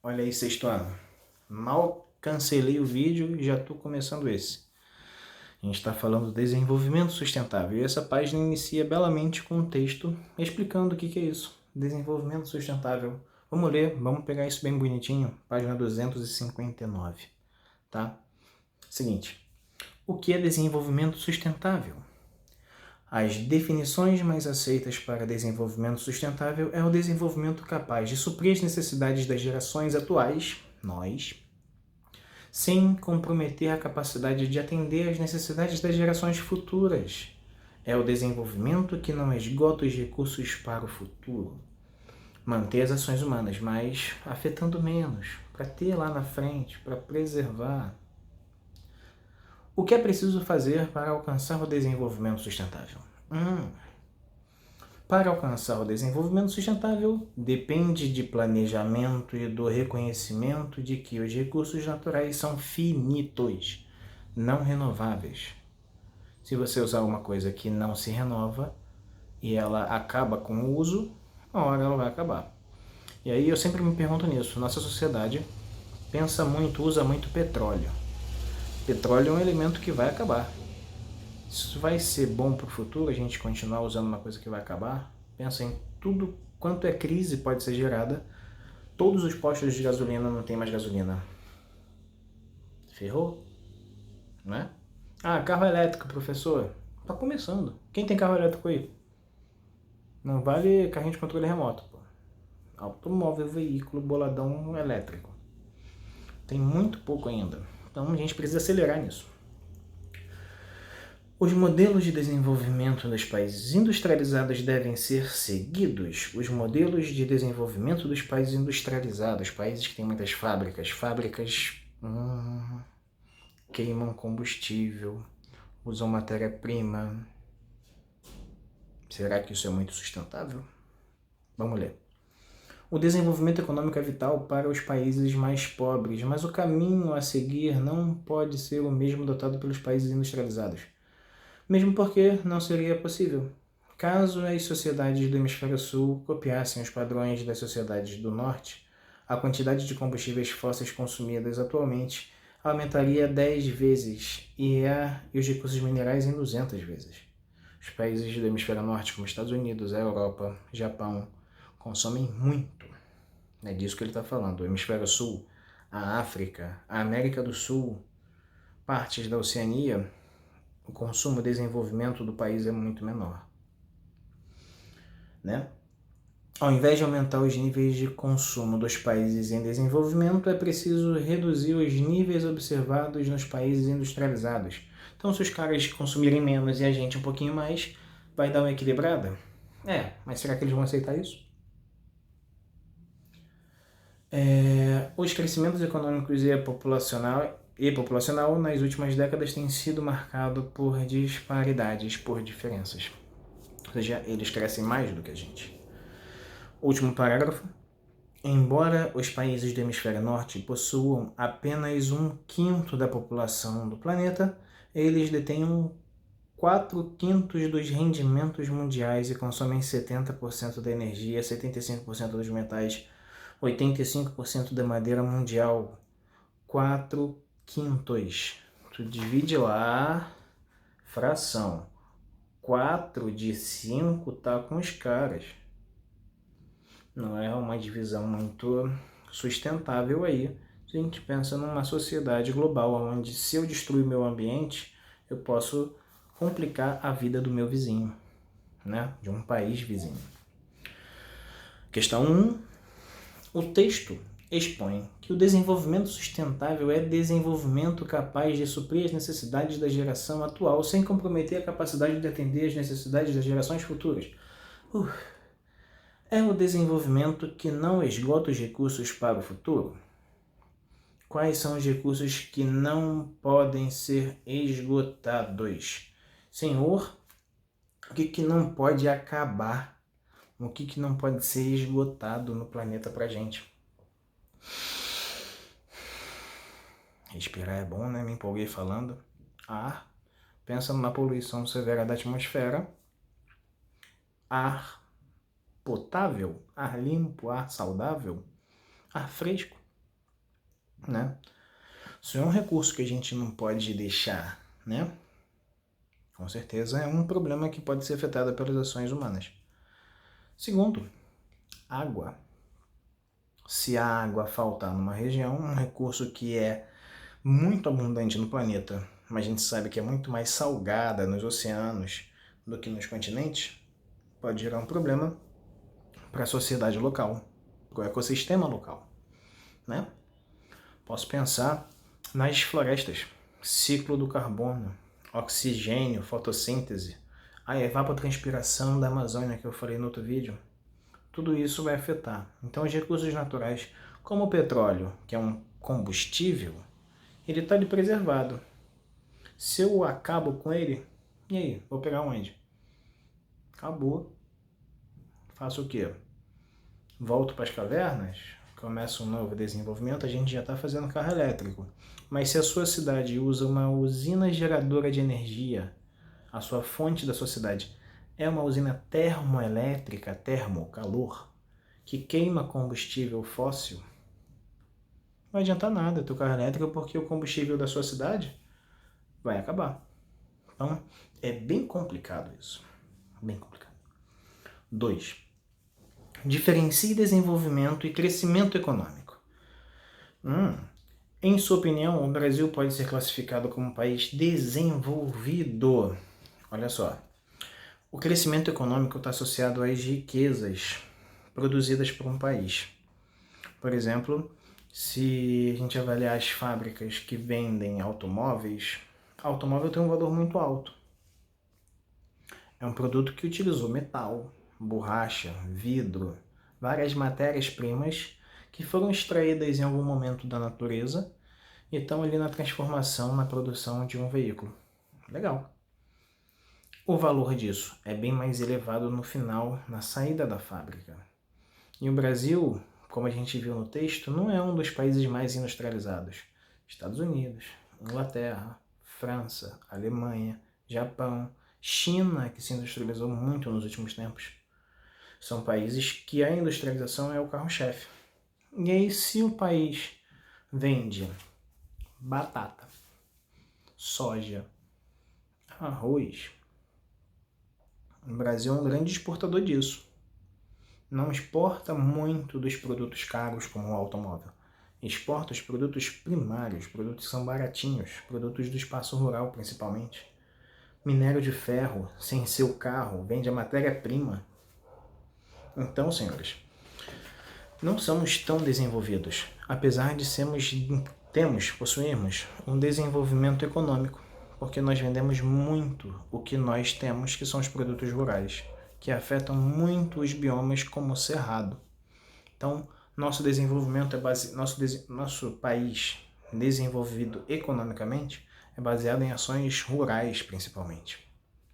Olha aí, sexto ano. Mal cancelei o vídeo e já estou começando esse. A gente está falando do desenvolvimento sustentável e essa página inicia belamente com um texto explicando o que é isso. Desenvolvimento sustentável. Vamos ler, vamos pegar isso bem bonitinho. Página 259, tá? Seguinte. O que é desenvolvimento sustentável? As definições mais aceitas para desenvolvimento sustentável é o desenvolvimento capaz de suprir as necessidades das gerações atuais, nós, sem comprometer a capacidade de atender às necessidades das gerações futuras. É o desenvolvimento que não esgota os recursos para o futuro. Manter as ações humanas, mas afetando menos, para ter lá na frente, para preservar. O que é preciso fazer para alcançar o desenvolvimento sustentável? Para alcançar o desenvolvimento sustentável, depende de planejamento e do reconhecimento de que os recursos naturais são finitos, não renováveis. Se você usar uma coisa que não se renova e ela acaba com o uso, uma hora ela vai acabar. E aí eu sempre me pergunto nisso. Nossa sociedade pensa muito, usa muito petróleo. Petróleo é um elemento que vai acabar. Isso vai ser bom para o futuro, a gente continuar usando uma coisa que vai acabar? Pensa em tudo quanto é crise pode ser gerada. Todos os postos de gasolina não tem mais gasolina. Ferrou? Não é? Ah, carro elétrico, professor. Tá começando. Quem tem carro elétrico aí? Não vale carrinho de controle remoto, pô. Automóvel, veículo, boladão elétrico. Tem muito pouco ainda. Então a gente precisa acelerar nisso. Os modelos de desenvolvimento dos países industrializados devem ser seguidos. Os modelos de desenvolvimento dos países industrializados, países que têm muitas fábricas, queimam combustível, usam matéria-prima. Será que isso é muito sustentável? Vamos ler. O desenvolvimento econômico é vital para os países mais pobres, mas o caminho a seguir não pode ser o mesmo adotado pelos países industrializados. Mesmo porque não seria possível. Caso as sociedades do hemisfério sul copiassem os padrões das sociedades do norte, a quantidade de combustíveis fósseis consumidas atualmente aumentaria 10 vezes e os recursos minerais em 200 vezes. Os países do hemisfério norte, como Estados Unidos, a Europa, Japão, consomem muito. É disso que ele está falando. O hemisfério sul, a África, a América do Sul, partes da Oceania, o consumo e desenvolvimento do país é muito menor. Né? Ao invés de aumentar os níveis de consumo dos países em desenvolvimento, é preciso reduzir os níveis observados nos países industrializados. Então, se os caras consumirem menos e a gente um pouquinho mais, vai dar uma equilibrada? Mas será que eles vão aceitar isso? Os crescimentos econômicos e populacional nas últimas décadas têm sido marcados por disparidades, por diferenças. Ou seja, eles crescem mais do que a gente. Último parágrafo. Embora os países do hemisfério norte possuam apenas 1/5 da população do planeta, eles detêm 4/5 dos rendimentos mundiais e consomem 70% da energia, 75% dos metais, 85% da madeira mundial. 4/5. Tu divide lá, fração. 4 de 5 tá com os caras. Não é uma divisão muito sustentável aí. Se a gente pensa numa sociedade global, onde se eu destruir meu ambiente, eu posso complicar a vida do meu vizinho, né? De um país vizinho. Questão 1. O texto expõe que o desenvolvimento sustentável é desenvolvimento capaz de suprir as necessidades da geração atual sem comprometer a capacidade de atender às necessidades das gerações futuras. É o desenvolvimento que não esgota os recursos para o futuro? Quais são os recursos que não podem ser esgotados? Senhor, o que não pode acabar? O que não pode ser esgotado no planeta pra gente? Respirar é bom, né? Me empolguei falando. Ar. Pensa na poluição severa da atmosfera. Ar potável, ar limpo, ar saudável, ar fresco. né? Isso é um recurso que a gente não pode deixar, né? Com certeza é um problema que pode ser afetado pelas ações humanas. Segundo, água. Se a água faltar numa região, um recurso que é muito abundante no planeta, mas a gente sabe que é muito mais salgada nos oceanos do que nos continentes, pode gerar um problema para a sociedade local, para o ecossistema local, né? Posso pensar nas florestas, ciclo do carbono, oxigênio, fotossíntese, a evapotranspiração da Amazônia que eu falei no outro vídeo. Tudo isso vai afetar. Então os recursos naturais, como o petróleo, que é um combustível, ele está ali preservado. Se eu acabo com ele, e aí? Vou pegar onde? Acabou. Faço o quê? Volto para as cavernas? Começa um novo desenvolvimento, a gente já está fazendo carro elétrico. Mas se a sua cidade usa uma usina geradora de energia, a sua fonte da sua cidade é uma usina termoelétrica, termocalor, que queima combustível fóssil, não vai adiantar nada teu carro elétrico porque o combustível da sua cidade vai acabar. Então, é bem complicado isso. Bem complicado. 2. Diferencie desenvolvimento e crescimento econômico. Em sua opinião, o Brasil pode ser classificado como um país desenvolvido. Olha só, o crescimento econômico está associado às riquezas produzidas por um país. Por exemplo, se a gente avaliar as fábricas que vendem automóveis, automóvel tem um valor muito alto. É um produto que utilizou metal, borracha, vidro, várias matérias-primas que foram extraídas em algum momento da natureza e estão ali na transformação, na produção de um veículo. Legal. O valor disso é bem mais elevado no final, na saída da fábrica. E o Brasil, como a gente viu no texto, não é um dos países mais industrializados. Estados Unidos, Inglaterra, França, Alemanha, Japão, China, que se industrializou muito nos últimos tempos. São países que a industrialização é o carro-chefe. E aí, se o país vende batata, soja, arroz, o Brasil é um grande exportador disso. Não exporta muito dos produtos caros como o automóvel. Exporta os produtos primários, produtos que são baratinhos, produtos do espaço rural principalmente. Minério de ferro, sem ser o carro, vende a matéria-prima. Então, senhores, não somos tão desenvolvidos, apesar de possuirmos um desenvolvimento econômico, porque nós vendemos muito o que nós temos, que são os produtos rurais, que afetam muito os biomas como o cerrado. Então, nosso desenvolvimento nosso país desenvolvido economicamente é baseado em ações rurais, principalmente.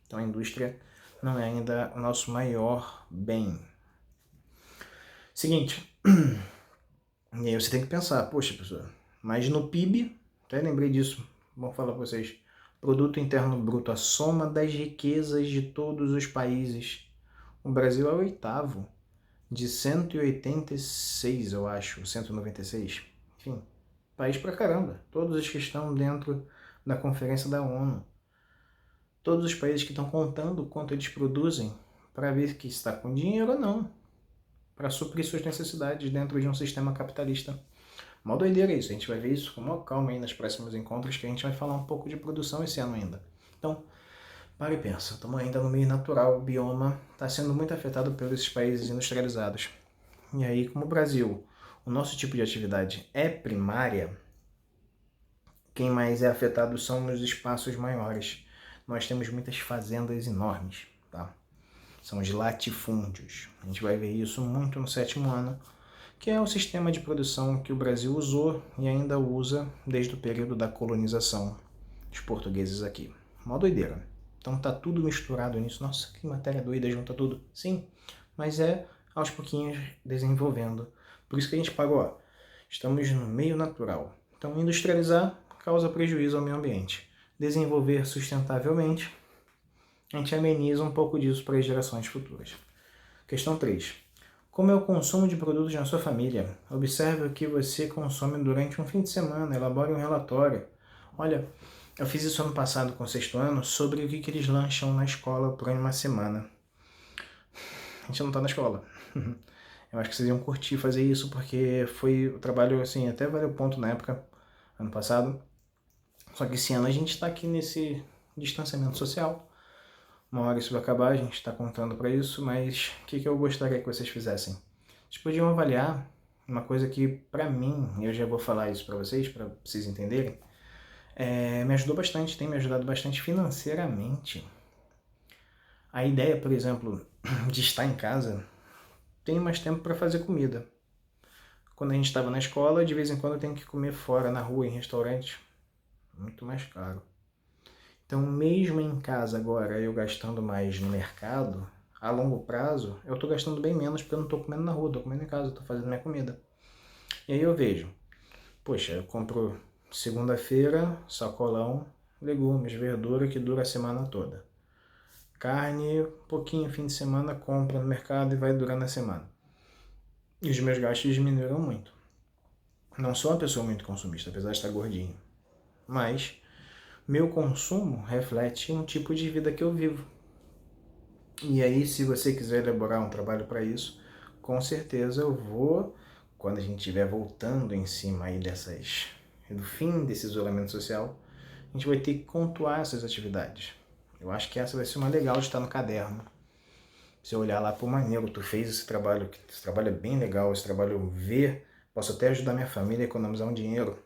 Então, a indústria não é ainda o nosso maior bem. Seguinte, e aí você tem que pensar, poxa, pessoal, mas no PIB, até lembrei disso, vou falar para vocês, Produto Interno Bruto, a soma das riquezas de todos os países. O Brasil é o 8º, de 186, eu acho, 196. Enfim, país pra caramba. Todos os que estão dentro da Conferência da ONU. Todos os países que estão contando o quanto eles produzem para ver que está com dinheiro ou não, para suprir suas necessidades dentro de um sistema capitalista. Mó doideira isso, a gente vai ver isso com maior calma aí nos próximos encontros, que a gente vai falar um pouco de produção esse ano ainda. Então, para e pensa, estamos ainda no meio natural, o bioma está sendo muito afetado pelos países industrializados. E aí, como o Brasil, o nosso tipo de atividade é primária, quem mais é afetado são os espaços maiores. Nós temos muitas fazendas enormes, tá? São os latifúndios. A gente vai ver isso muito no 7º ano, que é o sistema de produção que o Brasil usou e ainda usa desde o período da colonização dos portugueses aqui. Mó doideira. Então tá tudo misturado nisso. Nossa, que matéria doida, junta tudo. Sim, mas é aos pouquinhos desenvolvendo. Por isso que a gente pagou, ó, estamos no meio natural. Então industrializar causa prejuízo ao meio ambiente. Desenvolver sustentavelmente, a gente ameniza um pouco disso para as gerações futuras. Questão 3. Como é o consumo de produtos na sua família? Observe o que você consome durante um fim de semana, elabore um relatório. Olha, eu fiz isso ano passado com o sexto ano sobre o que eles lancham na escola por uma semana. A gente não tá na escola. Eu acho que vocês iam curtir fazer isso, porque foi o trabalho, assim, até valeu ponto na época, ano passado. Só que esse ano a gente está aqui nesse distanciamento social. Uma hora isso vai acabar, a gente está contando para isso, mas o que eu gostaria que vocês fizessem? Vocês podiam avaliar uma coisa que, para mim, eu já vou falar isso para vocês entenderem, me ajudou bastante, tem me ajudado bastante financeiramente. A ideia, por exemplo, de estar em casa, tenho mais tempo para fazer comida. Quando a gente estava na escola, de vez em quando eu tenho que comer fora, na rua, em restaurante, muito mais caro. Então, mesmo em casa agora, eu gastando mais no mercado, a longo prazo, eu estou gastando bem menos porque eu não estou comendo na rua, estou comendo em casa, estou fazendo minha comida. E aí eu vejo, poxa, eu compro segunda-feira, sacolão, legumes, verdura que dura a semana toda. Carne, pouquinho fim de semana, compra no mercado e vai durando a semana. E os meus gastos diminuíram muito. Não sou uma pessoa muito consumista, apesar de estar gordinho. Mas meu consumo reflete um tipo de vida que eu vivo. E aí, se você quiser elaborar um trabalho para isso, com certeza eu vou, quando a gente estiver voltando em cima aí do fim desse isolamento social, a gente vai ter que pontuar essas atividades. Eu acho que essa vai ser uma legal de estar no caderno. Você olhar lá, pô, maneiro, tu fez esse trabalho é bem legal, esse trabalho eu ver, posso até ajudar minha família a economizar um dinheiro.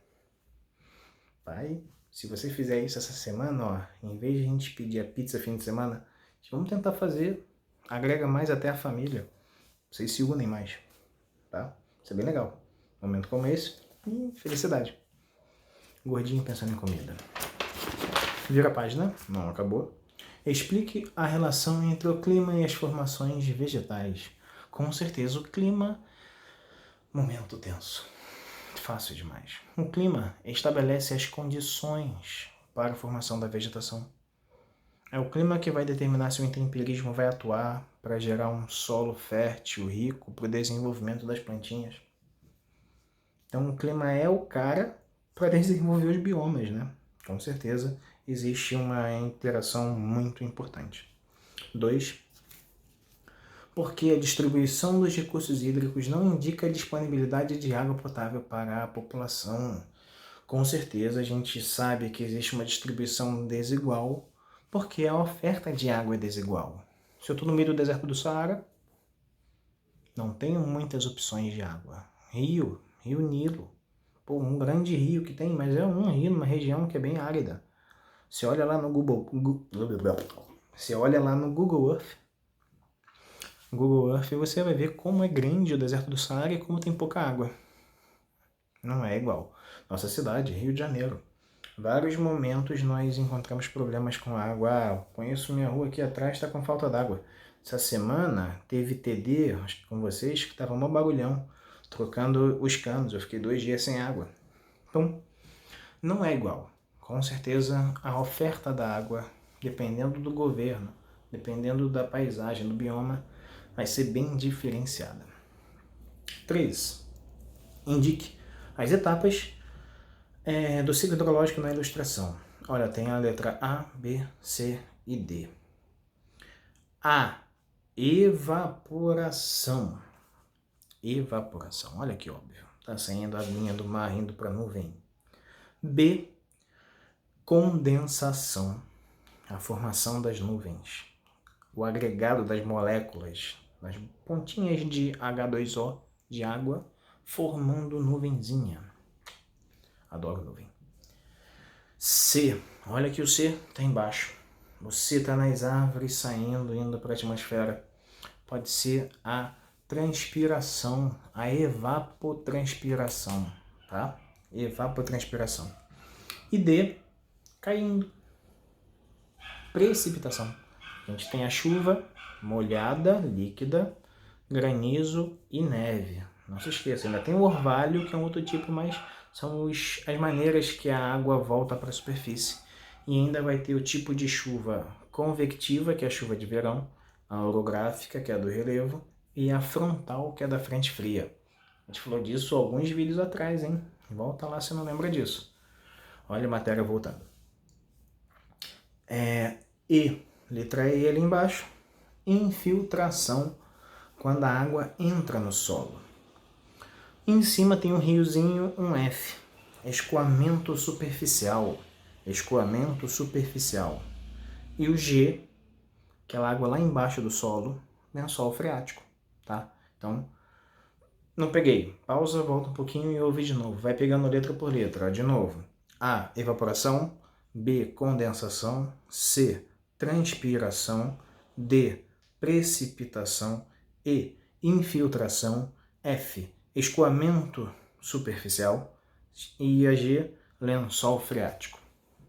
Pai, se você fizer isso essa semana, ó, em vez de a gente pedir a pizza fim de semana, vamos tentar fazer, agrega mais até a família. Vocês se unem mais, tá? Isso é bem legal. Momento como esse, felicidade. Gordinho pensando em comida. Vira a página, não acabou. Explique a relação entre o clima e as formações vegetais. Com certeza o clima, momento tenso. Fácil demais. O clima estabelece as condições para a formação da vegetação. É o clima que vai determinar se o intemperismo vai atuar para gerar um solo fértil, rico, para o desenvolvimento das plantinhas. Então o clima é o cara para desenvolver os biomas, né? Com certeza existe uma interação muito importante. 2. Porque a distribuição dos recursos hídricos não indica a disponibilidade de água potável para a população. Com certeza a gente sabe que existe uma distribuição desigual porque a oferta de água é desigual. Se eu estou no meio do deserto do Saara, não tenho muitas opções de água. Rio Nilo. Pô, um grande rio que tem, mas é um rio numa região que é bem árida. Você olha lá no Google Earth, você vai ver como é grande o deserto do Saara e como tem pouca água. Não é igual. Nossa cidade, Rio de Janeiro. Vários momentos nós encontramos problemas com água. Ah, conheço minha rua aqui atrás, está com falta d'água. Essa semana teve TD, acho que com vocês, que estava um bagulhão, trocando os canos. Eu fiquei 2 dias sem água. Então, não é igual. Com certeza, a oferta da água, dependendo do governo, dependendo da paisagem, do bioma, vai ser bem diferenciada. 3. Indique as etapas do ciclo hidrológico na ilustração. Olha, tem a letra A, B, C e D. A. Evaporação. Evaporação. Olha que óbvio. Está saindo a linha do mar indo para a nuvem. B. Condensação. A formação das nuvens. O agregado das moléculas, das pontinhas de H2O, de água, formando nuvenzinha. Adoro nuvem. C. Olha que o C está embaixo. O C está nas árvores, saindo, indo para a atmosfera. Pode ser a transpiração, a evapotranspiração, tá? Evapotranspiração. E D, caindo. Precipitação. A gente tem a chuva molhada, líquida, granizo e neve. Não se esqueça, ainda tem o orvalho, que é um outro tipo, mas são as maneiras que a água volta para a superfície. E ainda vai ter o tipo de chuva convectiva, que é a chuva de verão, a orográfica, que é a do relevo, e a frontal, que é da frente fria. A gente falou disso alguns vídeos atrás, hein? Volta lá se não lembra disso. Olha a matéria voltando. E, letra E ali embaixo, infiltração, quando a água entra no solo. Em cima tem um riozinho, um F, escoamento superficial. Escoamento superficial. E o G, aquela água lá embaixo do solo, lençol freático, tá? Então, não peguei. Pausa, volta um pouquinho e ouve de novo. Vai pegando letra por letra, ó, de novo. A, evaporação. B, condensação. C, transpiração. D, precipitação. E, infiltração. F, escoamento superficial. E a G, lençol freático.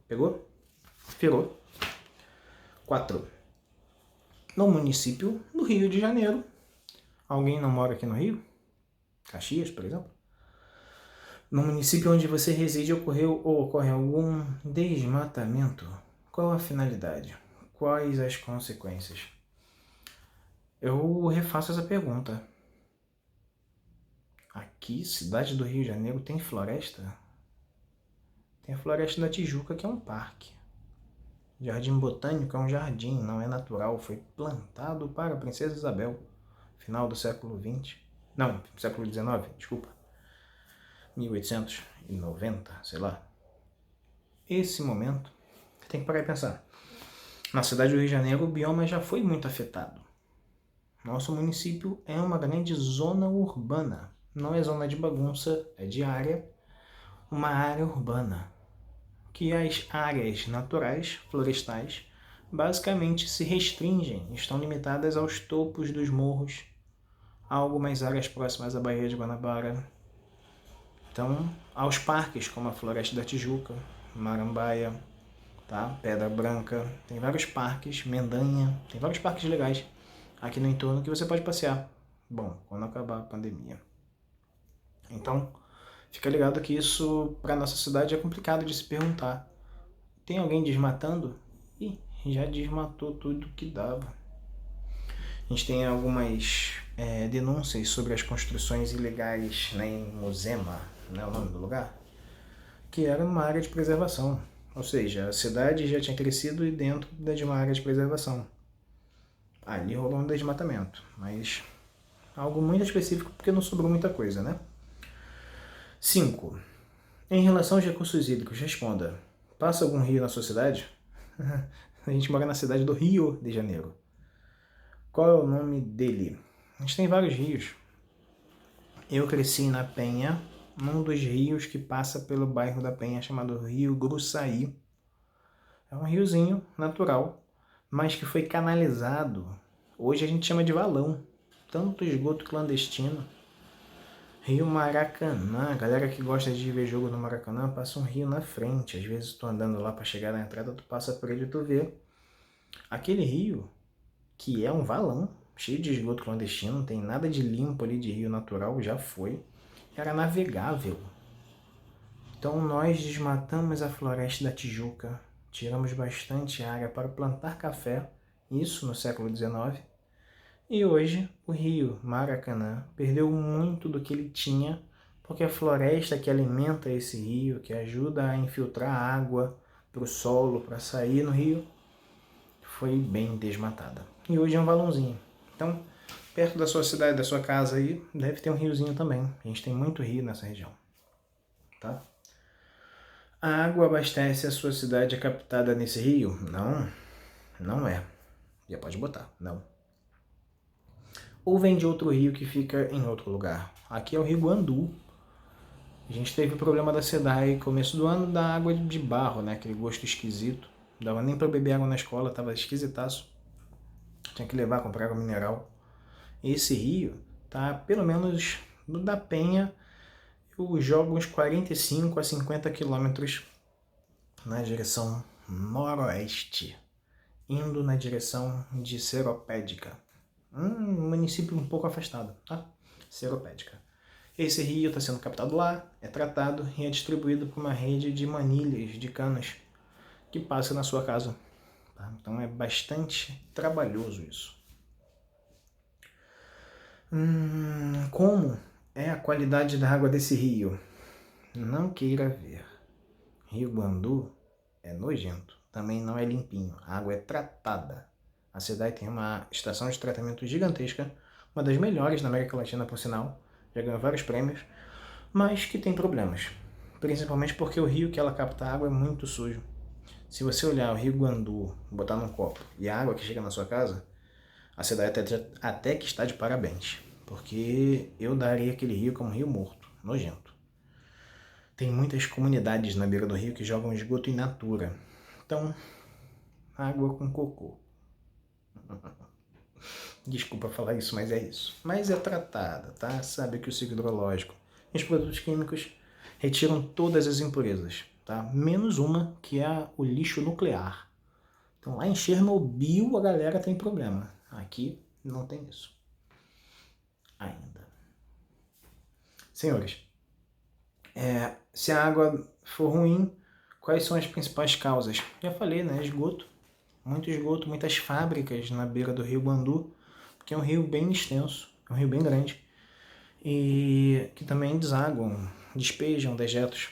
Pegou? Virou. 4. No município do Rio de Janeiro. Alguém não mora aqui no Rio? Caxias, por exemplo? No município onde você reside ocorreu ou ocorre algum desmatamento? Qual a finalidade? Quais as consequências? Eu refaço essa pergunta. Aqui, cidade do Rio de Janeiro, tem floresta? Tem a Floresta da Tijuca, que é um parque. Jardim Botânico é um jardim, não é natural. Foi plantado para a Princesa Isabel, final do século XX. Não, século XIX, desculpa. 1890, sei lá. Esse momento, você tem que parar e pensar. Na cidade do Rio de Janeiro, o bioma já foi muito afetado. Nosso município é uma grande zona urbana. Não é zona de bagunça, é de área. Uma área urbana. Que as áreas naturais, florestais, basicamente se restringem, estão limitadas aos topos dos morros, a algumas áreas próximas à Baía de Guanabara. Então, aos parques, como a Floresta da Tijuca, Marambaia, tá? Pedra Branca, tem vários parques, Mendanha, tem vários parques legais aqui no entorno que você pode passear. Bom, quando acabar a pandemia. Então, fica ligado que isso, para nossa cidade, é complicado de se perguntar. Tem alguém desmatando? Ih, já desmatou tudo que dava. A gente tem algumas denúncias sobre as construções ilegais, né, em Muzema, não é o nome do lugar? Que era uma área de preservação. Ou seja, a cidade já tinha crescido e dentro de uma área de preservação. Ali rolou um desmatamento, mas algo muito específico porque não sobrou muita coisa, né? 5. Em relação aos recursos hídricos, responda. Passa algum rio na sua cidade? A gente mora na cidade do Rio de Janeiro. Qual é o nome dele? A gente tem vários rios. Eu cresci na Penha, num dos rios que passa pelo bairro da Penha, chamado Rio Gruçaí. É um riozinho natural, mas que foi canalizado. Hoje a gente chama de valão. Tanto esgoto clandestino. Rio Maracanã, a galera que gosta de ver jogo no Maracanã passa um rio na frente. Às vezes tu andando lá para chegar na entrada, tu passa por ele e tu vê. Aquele rio, que é um valão, cheio de esgoto clandestino, não tem nada de limpo ali de rio natural, já foi. Era navegável. Então nós desmatamos a Floresta da Tijuca, tiramos bastante área para plantar café, isso no século XIX. E hoje o rio Maracanã perdeu muito do que ele tinha, porque a floresta que alimenta esse rio, que ajuda a infiltrar água para o solo, para sair no rio, foi bem desmatada. E hoje é um valãozinho. Então, perto da sua cidade, da sua casa aí, deve ter um riozinho também. A gente tem muito rio nessa região. Tá? A água abastece a sua cidade captada nesse rio? Não, não é. Já pode botar, não. Ou vem de outro rio que fica em outro lugar. Aqui é o Rio Guandu. A gente teve o problema da SEDAI começo do ano da água de barro, né? Aquele gosto esquisito. Não dava nem para beber água na escola, tava esquisitaço. Tinha que levar, comprar água mineral. Esse rio tá pelo menos no da Penha, eu jogo uns 45 a 50 quilômetros na direção noroeste, indo na direção de Seropédica. Um município um pouco afastado, tá? Seropédica. Esse rio está sendo captado lá, é tratado e é distribuído por uma rede de manilhas, de canas, que passa na sua casa. Tá? Então é bastante trabalhoso isso. Como é a qualidade da água desse rio? Não queira ver. Rio Guandu é nojento, também não é limpinho. A água é tratada. A cidade tem uma estação de tratamento gigantesca, uma das melhores na América Latina, por sinal, já ganhou vários prêmios, mas que tem problemas. Principalmente porque o rio que ela capta água é muito sujo. Se você olhar o Rio Guandu, botar num copo e a água que chega na sua casa, a cidade até que está de parabéns, porque eu daria aquele rio como rio morto, nojento. Tem muitas comunidades na beira do rio que jogam esgoto in natura. Então, água com cocô. Desculpa falar isso, mas é isso. Mas é tratada, tá? Sabe que o ciclo hidrológico e os produtos químicos retiram todas as impurezas, tá? Menos uma, que é o lixo nuclear. Então lá em Chernobyl a galera tem problema. Aqui não tem isso. Ainda. Senhores, se a água for ruim, quais são as principais causas? Já falei, né? Esgoto. Muito esgoto, muitas fábricas na beira do rio Guandu, que é um rio bem extenso, é um rio bem grande, e que também desaguam, despejam dejetos.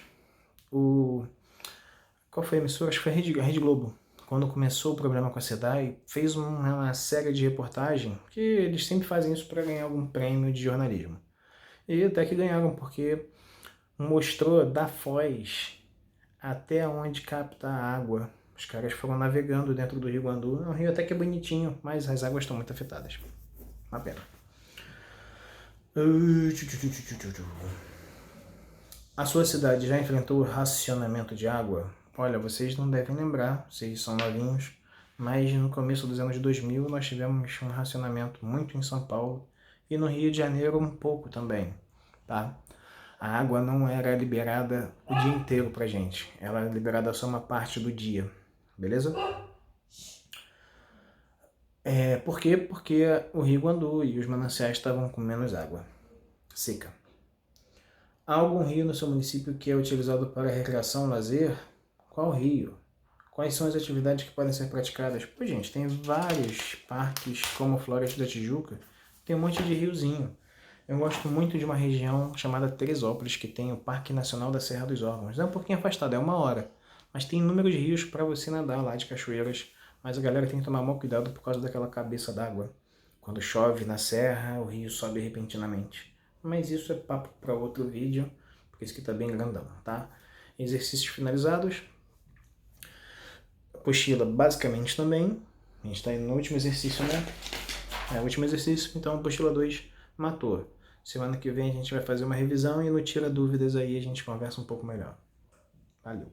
Qual foi a emissora? Acho que foi a Rede Globo. Quando começou o problema com a SEDAI, fez uma série de reportagem, que eles sempre fazem isso para ganhar algum prêmio de jornalismo. E até que ganharam, porque mostrou da foz até onde capta a água. Os caras foram navegando dentro do Rio Guandu. É um rio até que é bonitinho, mas as águas estão muito afetadas. Uma pena. A sua cidade já enfrentou racionamento de água? Olha, vocês não devem lembrar, vocês são novinhos, mas no começo dos anos 2000 nós tivemos um racionamento muito em São Paulo e no Rio de Janeiro um pouco também, tá? A água não era liberada o dia inteiro pra gente, ela era liberada só uma parte do dia, beleza? Por quê? Porque o Rio Guandu e os mananciais estavam com menos água seca. Há algum rio no seu município que é utilizado para recreação, lazer? Qual rio? Quais são as atividades que podem ser praticadas? Pô, gente, tem vários parques, como Floresta da Tijuca, tem um monte de riozinho. Eu gosto muito de uma região chamada Teresópolis, que tem o Parque Nacional da Serra dos Órgãos. É um pouquinho afastado, é 1 hora, mas tem inúmeros rios para você nadar lá, de cachoeiras, mas a galera tem que tomar muito cuidado por causa daquela cabeça d'água. Quando chove na serra, o rio sobe repentinamente. Mas isso é papo para outro vídeo, porque esse aqui tá bem grandão, tá? Exercícios finalizados. Apostila basicamente também. A gente tá indo no último exercício, né? O último exercício, então apostila 2 matou. Semana que vem a gente vai fazer uma revisão e no Tira Dúvidas aí a gente conversa um pouco melhor. Valeu!